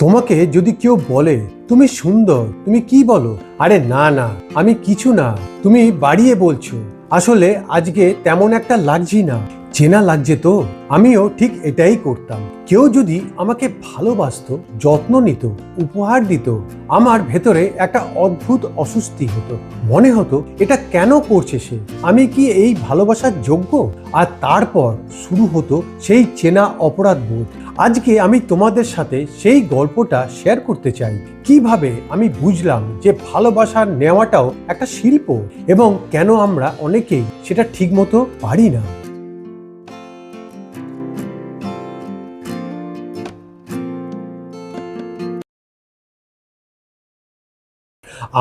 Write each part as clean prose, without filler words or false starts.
তোমাকে যদি কেউ বলে তুমি সুন্দর, তুমি কি বলো? আরে না না, আমি কিছু না, তুমি বাড়িয়ে বলছো। আসলে আজকে তেমন একটা লাগছি না, চেনা লাগছে তো। আমিও ঠিক এটাই করতাম। কেউ যদি আমাকে ভালোবাসতো, যত্ন নিত, উপহার দিত, আমার ভেতরে একটা অদ্ভুত অস্বস্তি হতো। মনে হতো এটা কেন করছে সে, আমি কি এই ভালোবাসার যোগ্য? আর তারপর শুরু হতো সেই চেনা অপরাধ বোধ। আজকে আমি তোমাদের সাথে সেই গল্পটা শেয়ার করতে চাই। কিভাবে আমি বুঝলাম যে ভালোবাসা নেওয়াটাও একটা শিল্প, এবং কেন আমরা অনেকেই সেটা ঠিকমতো পারি না।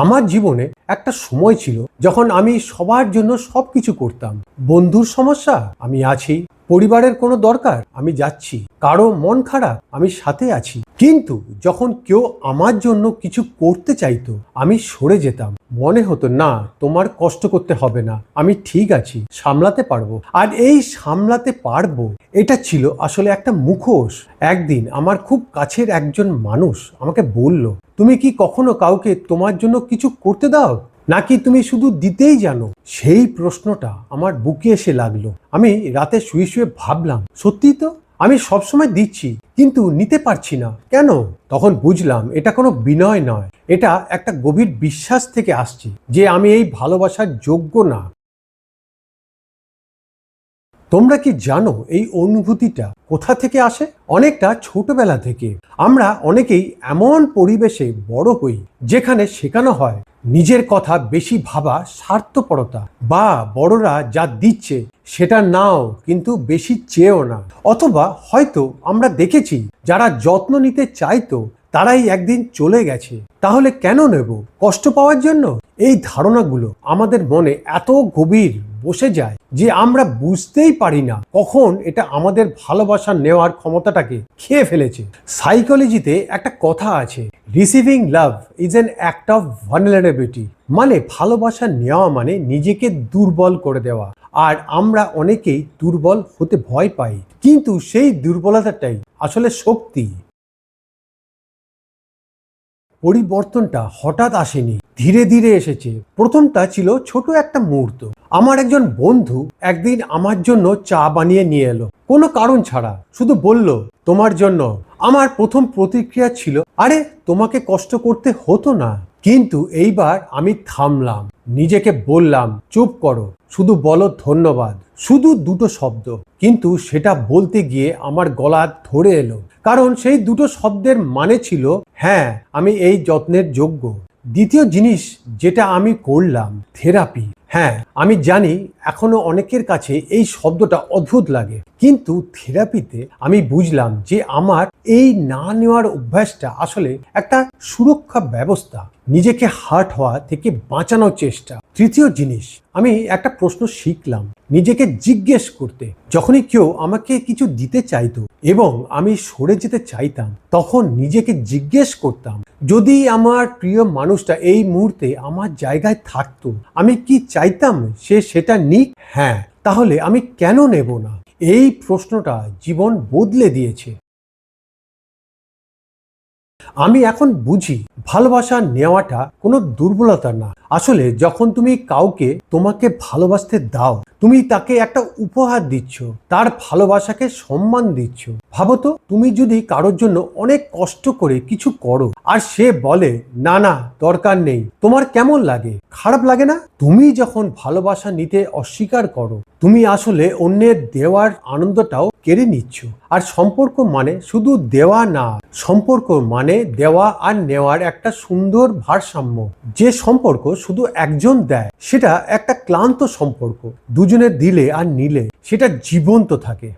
আমার জীবনে একটা সময় ছিল যখন আমি সবার জন্য সবকিছু করতাম। বন্ধুর সমস্যা, আমি আছি। পরিবারের কোনো দরকার, আমি যাচ্ছি। কারো মন খারাপ, আমি সাথে আছি। কিন্তু যখন কেউ আমার জন্য কিছু করতে চাইতো, আমি সরে যেতাম। মনে হতো না, তোমার কষ্ট করতে হবে না, আমি ঠিক আছি, সামলাতে পারবো। আর এই সামলাতে পারবো, এটা ছিল আসলে একটা মুখোশ। একদিন আমার খুব কাছের একজন মানুষ আমাকে বলল, তুমি কি কখনো কাউকে তোমার জন্য কিছু করতে দাও, নাকি তুমি শুধু দিতেই জানো? সেই প্রশ্নটা আমার বুকে এসে লাগলো। আমি রাতে শুয়ে শুয়ে ভাবলাম, সত্যি তো, আমি সবসময় দিচ্ছি, কিন্তু নিতে পারছি না কেন? তখন বুঝলাম এটা কোনো বিনয় নয়, এটা একটা গভীর বিশ্বাস থেকে আসছে যে আমি এই ভালোবাসার যোগ্য না। তোমরা কি জানো এই অনুভূতিটা কোথা থেকে আসে? অনেকটা ছোটবেলা থেকে। আমরা অনেকেই এমন পরিবেশে বড় হই যেখানে শেখানো হয় নিজের কথা বেশি ভাবা স্বার্থপরতা, বা বড়রা যা দিচ্ছে সেটা নাও কিন্তু বেশি চেয়েও না। অথবা হয়তো আমরা দেখেছি যারা যত্ন নিতে চাইতো তারাই একদিন চলে গেছে, তাহলে কেন নেব? কষ্ট পাওয়ার জন্য? এই ধারণাগুলো আমাদের মনে এত গভীর বসে যায় যে আমরা বুঝতেই পারি না কখন এটা আমাদের ভালোবাসা নেওয়ার ক্ষমতাটাকে খেয়ে ফেলেছে। সাইকোলজিতে একটা কথা আছে, receiving love is an act of vulnerability. মানে ভালোবাসা নেওয়া মানে নিজেকে দুর্বল করে দেওয়া। আর আমরা অনেকেই দুর্বল হতে ভয় পাই, কিন্তু সেই দুর্বলতাটাই আসলে শক্তি। পরিবর্তনটা হঠাৎ আসেনি, ধীরে ধীরে এসেছে। প্রথমটা ছিল ছোট একটা মুহূর্ত। আমার একজন বন্ধু একদিন আমার জন্য চা বানিয়ে নিয়ে এলো, কোনো কারণ ছাড়া, শুধু বলল তোমার জন্য। আমার প্রথম প্রতিক্রিয়া ছিল, আরে তোমাকে কষ্ট করতে হতো না। কিন্তু এইবার আমি থামলাম, নিজেকে বললাম চুপ করো, শুধু বলো ধন্যবাদ। শুধু দুটো শব্দ, কিন্তু সেটা বলতে গিয়ে আমার গলা ধরে এলো। কারণ সেই দুটো শব্দের মানে ছিল, হ্যাঁ আমি এই যত্নের যোগ্য। দ্বিতীয় জিনিস যেটা আমি করলাম, থেরাপি। হ্যাঁ আমি জানি এখনো অনেকের কাছে এই শব্দটা অদ্ভুত লাগে, কিন্তু থেরাপিতে আমি বুঝলাম যে আমার এই না নেওয়ার অভ্যাসটা আসলে একটা সুরক্ষা ব্যবস্থা, নিজেকে হার্ট হওয়া থেকে বাঁচানোর চেষ্টা। তৃতীয় জিনিস, আমি একটা প্রশ্ন শিখলাম, নিজেকে জিজ্ঞেস করতে। যখনই কেউ আমাকে কিছু দিতে চাইতো এবং আমি সরে যেতে চাইতাম, তখন নিজেকে জিজ্ঞেস করতাম, যদি আমার প্রিয় মানুষটা এই মুহূর্তে আমার জায়গায় থাকতো, আমি কি চাইতাম সে সেটা নিক? হ্যাঁ, তাহলে আমি কেন নেব না? এই প্রশ্নটা জীবন বদলে দিয়েছে। আমি এখন বুঝি ভালোবাসা নেওয়াটা কোনো দুর্বলতা না। আসলে যখন তুমি কাউকে তোমাকে ভালোবাসতে দাও, তুমি তাকে একটা উপহার দিচ্ছ, তার ভালোবাসাকে সম্মান দিচ্ছ। ভাবো তো, তুমি যদি কারোর জন্য অনেক কষ্ট করে কিছু করো আর সে বলে না না দরকার নেই, তোমার কেমন লাগে? খারাপ লাগে না? তুমি যখন ভালোবাসা নিতে অস্বীকার করো, তুমি আসলে অন্যের দেওয়ার আনন্দটাও কেড়ে নিচ্ছ। আর সম্পর্ক মানে শুধু দেওয়া না, সম্পর্ক মানে দেওয়া আর নেওয়ার একটা সুন্দর ভারসাম্য। যে সম্পর্ক শুধু একজন দেয় সেটা একটা ক্লান্ত সম্পর্ক, দুজনে দিলে আর নিলে সেটা জীবন্ত থাকে।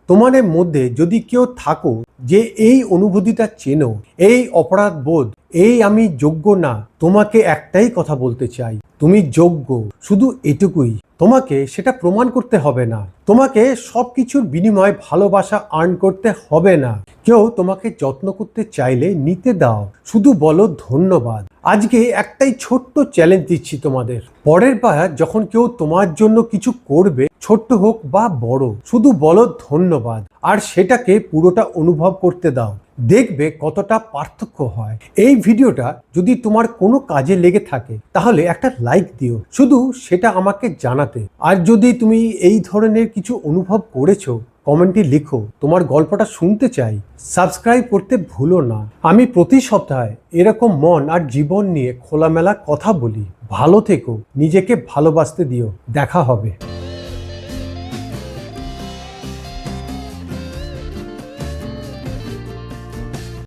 তোমাদের মধ্যে যদি কেউ থাকো যে এই অনুভূতিটা চেনো, এই অপরাধ বোধ, এই আমি যোগ্য না, তোমাকে একটাই কথা বলতে চাই, তুমি যোগ্য, শুধু এটুকুই। তোমাকে সেটা প্রমাণ করতে হবে না। তোমাকে সবকিছুর বিনিময়ে ভালোবাসা আর্ন করতে হবে না। কেউ তোমাকে যত্ন করতে চাইলে নিতে দাও, শুধু বলো ধন্যবাদ। আজকে একটাই ছোট্ট চ্যালেঞ্জ দিচ্ছি তোমাদের, পরের বার যখন কেউ তোমার জন্য কিছু করবে, ছোট্ট হোক বা বড়, শুধু বলো ধন্যবাদ আর সেটাকে পুরোটা অনুভব করতে দাও। দেখবে কতটা পার্থক্য হয়। এই ভিডিওটা যদি তোমার কোনো কাজে লেগে থাকে তাহলে একটা লাইক দিও, শুধু সেটা আমাকে জানাতে। আর যদি তুমি এই ধরনের কিছু অনুভব করেছো, কমেন্টে লিখো, তোমার গল্পটা শুনতে চাই। সাবস্ক্রাইব করতে ভুলো না। আমি প্রতি সপ্তাহে এরকম মন আর জীবন নিয়ে খোলামেলা কথা বলি। ভালো থেকো, নিজেকে ভালোবাসতে দিও। দেখা হবে।